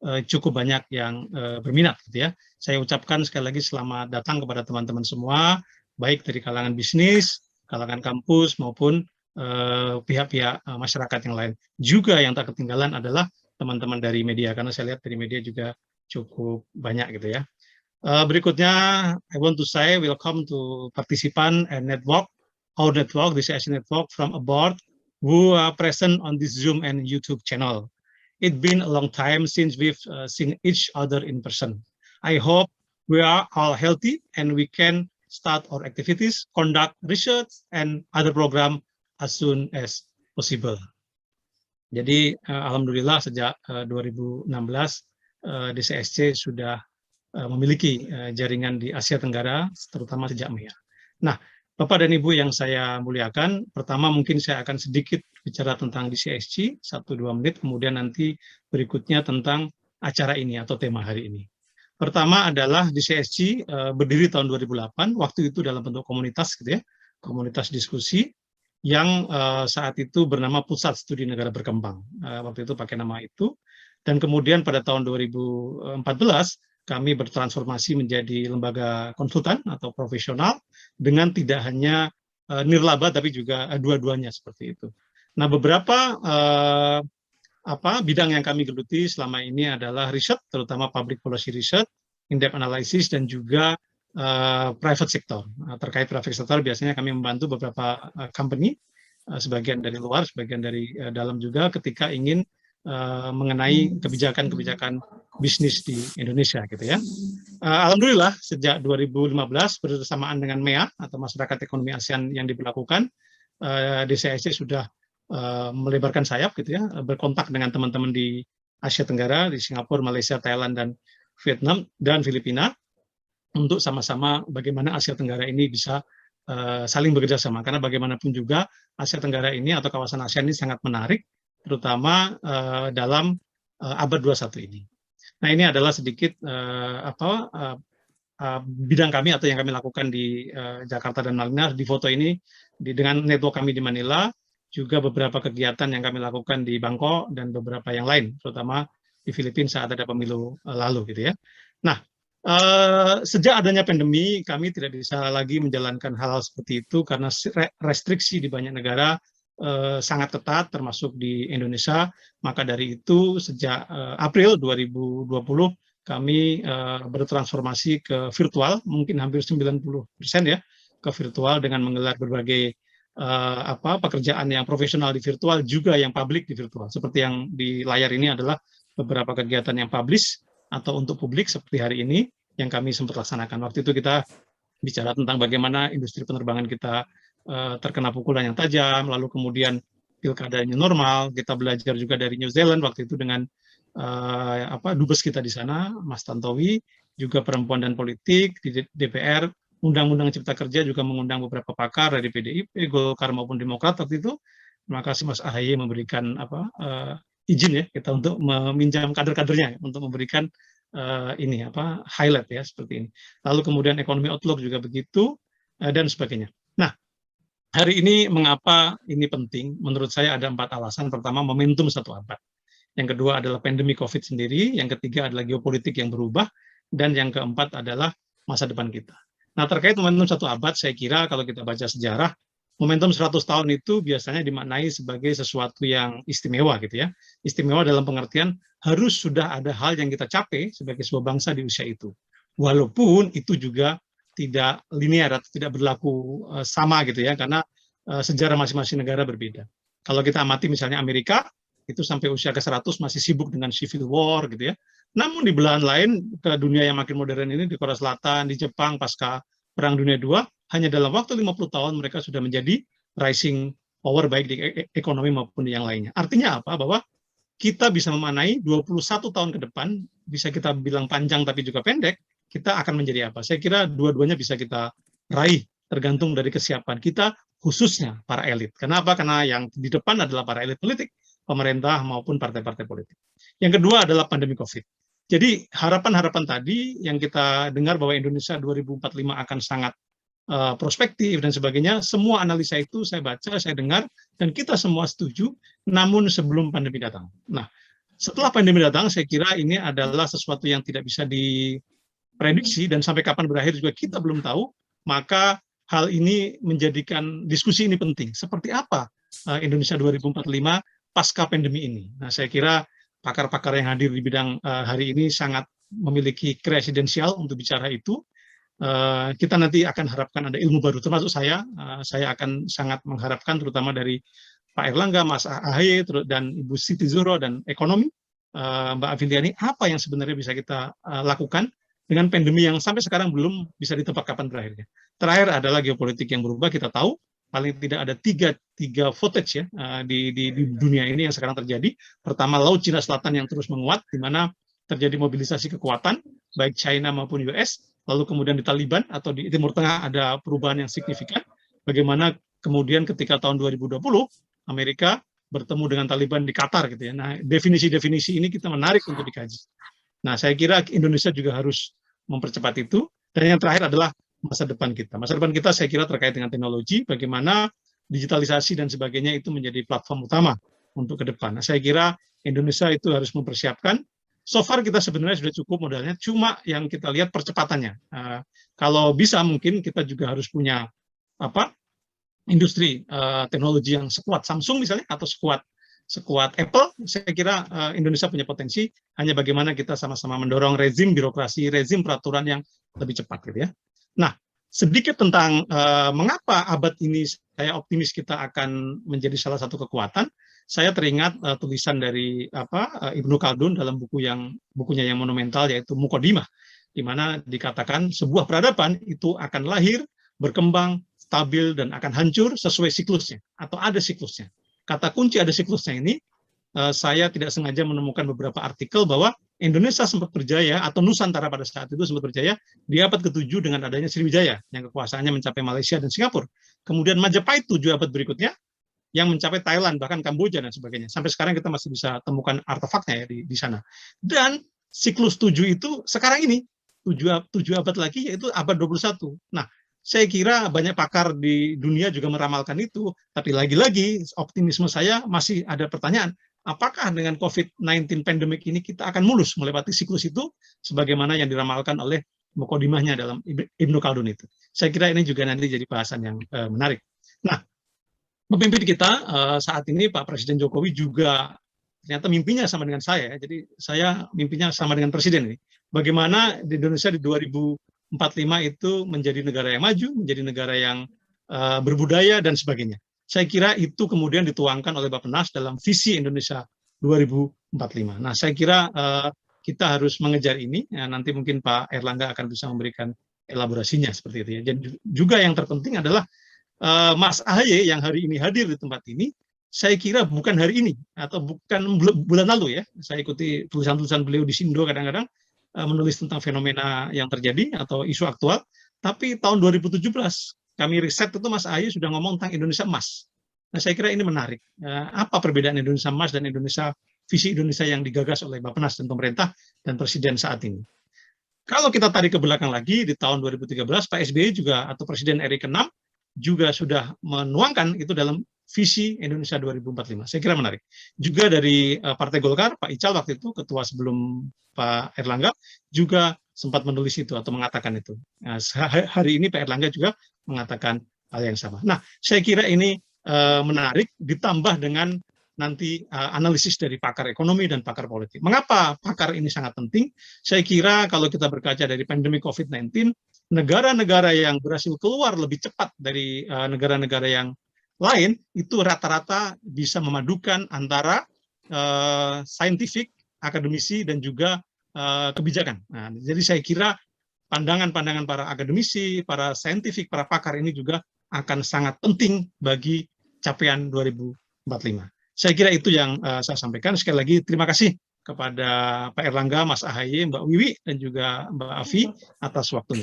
cukup banyak yang berminat gitu ya. Saya ucapkan sekali lagi selamat datang kepada teman-teman semua, baik dari kalangan bisnis, kalangan kampus maupun pihak-pihak masyarakat yang lain. Juga yang tak ketinggalan adalah teman-teman dari media, karena saya lihat dari media juga cukup banyak gitu ya. Berikutnya, I want to say welcome to participant and network, our network, the CSC network from abroad who are present on this Zoom and YouTube channel. It's been a long time since we've seen each other in person. I hope we are all healthy and we can start our activities, conduct research, and other program as soon as possible. Jadi, alhamdulillah sejak 2016 DCSC sudah memiliki jaringan di Asia Tenggara, terutama sejak MEA. Nah, Bapak dan Ibu yang saya muliakan, pertama mungkin saya akan sedikit bicara tentang DCSC, 1-2 menit, kemudian nanti berikutnya tentang acara ini atau tema hari ini. Pertama adalah DCSC berdiri tahun 2008, waktu itu dalam bentuk komunitas gitu ya, komunitas diskusi yang saat itu bernama Pusat Studi Negara Berkembang. Waktu itu pakai nama itu, dan kemudian pada tahun 2014 kami bertransformasi menjadi lembaga konsultan atau profesional dengan tidak hanya nirlaba tapi juga dua-duanya seperti itu. Nah, beberapa bidang yang kami geluti selama ini adalah riset, terutama public policy research, in-depth analysis, dan juga private sector. Terkait private sector biasanya kami membantu beberapa company, sebagian dari luar, sebagian dari dalam juga ketika ingin mengenai kebijakan-kebijakan bisnis di Indonesia gitu ya. Alhamdulillah sejak 2015 bersamaan dengan MEA atau Masyarakat Ekonomi ASEAN yang diberlakukan, DCSC sudah melebarkan sayap gitu ya, berkontak dengan teman-teman di Asia Tenggara, di Singapura, Malaysia, Thailand, dan Vietnam dan Filipina untuk sama-sama bagaimana Asia Tenggara ini bisa saling bekerja sama, karena bagaimanapun juga Asia Tenggara ini atau kawasan ASEAN ini sangat menarik, terutama dalam abad 21 ini. Nah, ini adalah sedikit bidang kami atau yang kami lakukan di Jakarta dan Malina. Di foto ini dengan network kami di Manila, juga beberapa kegiatan yang kami lakukan di Bangkok dan beberapa yang lain, terutama di Filipina saat ada pemilu lalu gitu ya. Nah, sejak adanya pandemi, kami tidak bisa lagi menjalankan hal-hal seperti itu karena restriksi di banyak negara sangat ketat, termasuk di Indonesia. Maka dari itu, sejak April 2020, kami bertransformasi ke virtual, mungkin hampir 90% ya, ke virtual dengan menggelar berbagai pekerjaan yang profesional di virtual, juga yang publik di virtual. Seperti yang di layar ini adalah beberapa kegiatan yang publish atau untuk publik seperti hari ini yang kami sempat laksanakan. Waktu itu kita bicara tentang bagaimana industri penerbangan kita terkena pukulan yang tajam, lalu kemudian pilkadanya normal. Kita belajar juga dari New Zealand waktu itu dengan dubes kita di sana, Mas Tantowi, juga perempuan dan politik di DPR, Undang-Undang Cipta Kerja juga mengundang beberapa pakar dari PDIP, Golkar maupun Demokrat waktu itu. Terima kasih Mas AHY memberikan izin ya kita untuk meminjam kader-kadernya untuk memberikan highlight ya seperti ini. Lalu kemudian ekonomi outlook juga begitu dan sebagainya. Nah, hari ini mengapa ini penting? Menurut saya ada 4 alasan. Pertama, momentum satu abad. Yang kedua adalah pandemi COVID sendiri. Yang ketiga adalah geopolitik yang berubah. Dan yang keempat adalah masa depan kita. Nah, terkait momentum satu abad, saya kira kalau kita baca sejarah, momentum 100 tahun itu biasanya dimaknai sebagai sesuatu yang istimewa gitu ya. Istimewa dalam pengertian harus sudah ada hal yang kita capai sebagai sebuah bangsa di usia itu. Walaupun itu juga tidak linear atau tidak berlaku sama gitu ya, karena sejarah masing-masing negara berbeda. Kalau kita amati misalnya Amerika, itu sampai usia ke-100 masih sibuk dengan civil war gitu ya. Namun di belahan lain, ke dunia yang makin modern ini, di Korea Selatan, di Jepang, pasca Perang Dunia II, hanya dalam waktu 50 tahun mereka sudah menjadi rising power baik di ekonomi maupun di yang lainnya. Artinya apa? Bahwa kita bisa memanai 21 tahun ke depan, bisa kita bilang panjang tapi juga pendek, kita akan menjadi apa? Saya kira dua-duanya bisa kita raih, tergantung dari kesiapan kita, khususnya para elit. Kenapa? Karena yang di depan adalah para elit politik, pemerintah maupun partai-partai politik. Yang kedua adalah pandemi COVID. Jadi harapan-harapan tadi yang kita dengar bahwa Indonesia 2045 akan sangat prospektif dan sebagainya, semua analisa itu saya baca, saya dengar, dan kita semua setuju, namun sebelum pandemi datang. Nah, Setelah pandemi datang, saya kira ini adalah sesuatu yang tidak bisa diprediksi dan sampai kapan berakhir juga kita belum tahu, maka hal ini menjadikan diskusi ini penting. Seperti apa Indonesia 2045 pasca pandemi ini? Nah, saya kira pakar-pakar yang hadir di bidang hari ini sangat memiliki kredensial untuk bicara itu. Kita nanti akan harapkan ada ilmu baru, termasuk saya akan sangat mengharapkan terutama dari Pak Erlangga, Mas Ahaye, dan Ibu Siti Zuhro, dan ekonomi, Mbak Avintiani, apa yang sebenarnya bisa kita lakukan dengan pandemi yang sampai sekarang belum bisa ditebak kapan berakhirnya. Terakhir adalah geopolitik yang berubah, kita tahu, paling tidak ada tiga footage ya di dunia ini yang sekarang terjadi. Pertama, Laut Cina Selatan yang terus menguat, di mana terjadi mobilisasi kekuatan, baik China maupun US, lalu kemudian di Taliban atau di Timur Tengah ada perubahan yang signifikan, bagaimana kemudian ketika tahun 2020, Amerika bertemu dengan Taliban di Qatar gitu ya. Nah, definisi-definisi ini kita menarik untuk dikaji. Nah, saya kira Indonesia juga harus mempercepat itu. Dan yang terakhir adalah masa depan kita. Masa depan kita saya kira terkait dengan teknologi, bagaimana digitalisasi dan sebagainya itu menjadi platform utama untuk ke depan. Nah, saya kira Indonesia itu harus mempersiapkan. So far kita sebenarnya sudah cukup modalnya, cuma yang kita lihat percepatannya. Kalau bisa mungkin kita juga harus punya industri teknologi yang sekuat Samsung misalnya atau sekuat Apple. Saya kira Indonesia punya potensi, hanya bagaimana kita sama-sama mendorong rezim birokrasi, rezim peraturan yang lebih cepat gitu ya. Nah, sedikit tentang mengapa abad ini saya optimis kita akan menjadi salah satu kekuatan. Saya teringat tulisan dari Ibnu Khaldun dalam bukunya yang monumental, yaitu Muqaddimah, di mana dikatakan sebuah peradaban itu akan lahir, berkembang, stabil, dan akan hancur sesuai siklusnya, atau ada siklusnya. Kata kunci ada siklusnya ini, saya tidak sengaja menemukan beberapa artikel bahwa Indonesia sempat berjaya, atau Nusantara pada saat itu sempat berjaya, di abad ke-7 dengan adanya Sriwijaya, yang kekuasaannya mencapai Malaysia dan Singapura. Kemudian Majapahit 7 abad berikutnya, yang mencapai Thailand, bahkan Kamboja, dan sebagainya. Sampai sekarang kita masih bisa temukan artefaknya ya di sana. Dan siklus 7 itu sekarang ini, 7 abad lagi, yaitu abad 21. Nah, saya kira banyak pakar di dunia juga meramalkan itu, tapi lagi-lagi optimisme saya masih ada pertanyaan, apakah dengan COVID-19 pandemic ini kita akan mulus melewati siklus itu, sebagaimana yang diramalkan oleh Muqaddimahnya dalam Ibnu Khaldun itu. Saya kira ini juga nanti jadi bahasan yang menarik. Nah, pemimpin kita saat ini, Pak Presiden Jokowi juga ternyata mimpinya sama dengan saya, jadi saya mimpinya sama dengan Presiden ini. Bagaimana di Indonesia di 2045 itu menjadi negara yang maju, menjadi negara yang berbudaya dan sebagainya. Saya kira itu kemudian dituangkan oleh Bappenas dalam visi Indonesia 2045. Nah, saya kira kita harus mengejar ini. Ya, nanti mungkin Pak Erlangga akan bisa memberikan elaborasinya seperti itu ya. Dan juga yang terpenting adalah Mas Ahaye yang hari ini hadir di tempat ini, saya kira bukan hari ini atau bukan bulan lalu ya. Saya ikuti tulisan-tulisan beliau di Sindo kadang-kadang menulis tentang fenomena yang terjadi atau isu aktual, tapi tahun 2017 kami riset itu Mas Ahaye sudah ngomong tentang Indonesia emas. Nah, saya kira ini menarik. Apa perbedaan Indonesia emas dan visi Indonesia yang digagas oleh Bappenas dan pemerintah dan Presiden saat ini. Kalau kita tarik ke belakang lagi, di tahun 2013, Pak SBY juga, atau Presiden RI ke-6, juga sudah menuangkan itu dalam visi Indonesia 2045. Saya kira menarik. Juga dari Partai Golkar, Pak Ical waktu itu, ketua sebelum Pak Erlangga, juga sempat menulis itu atau mengatakan itu. Nah, hari ini Pak Erlangga juga mengatakan hal yang sama. Nah, saya kira ini menarik, ditambah dengan nanti analisis dari pakar ekonomi dan pakar politik. Mengapa pakar ini sangat penting? Saya kira kalau kita berkaca dari pandemi COVID-19, negara-negara yang berhasil keluar lebih cepat dari negara-negara yang lain, itu rata-rata bisa memadukan antara saintifik, akademisi, dan juga kebijakan. Nah, jadi saya kira pandangan-pandangan para akademisi, para saintifik, para pakar ini juga akan sangat penting bagi capaian 2045. Saya kira itu yang saya sampaikan. Sekali lagi terima kasih kepada Pak Erlangga, Mas Ahaye, Mbak Wiwi, dan juga Mbak Afi atas waktunya.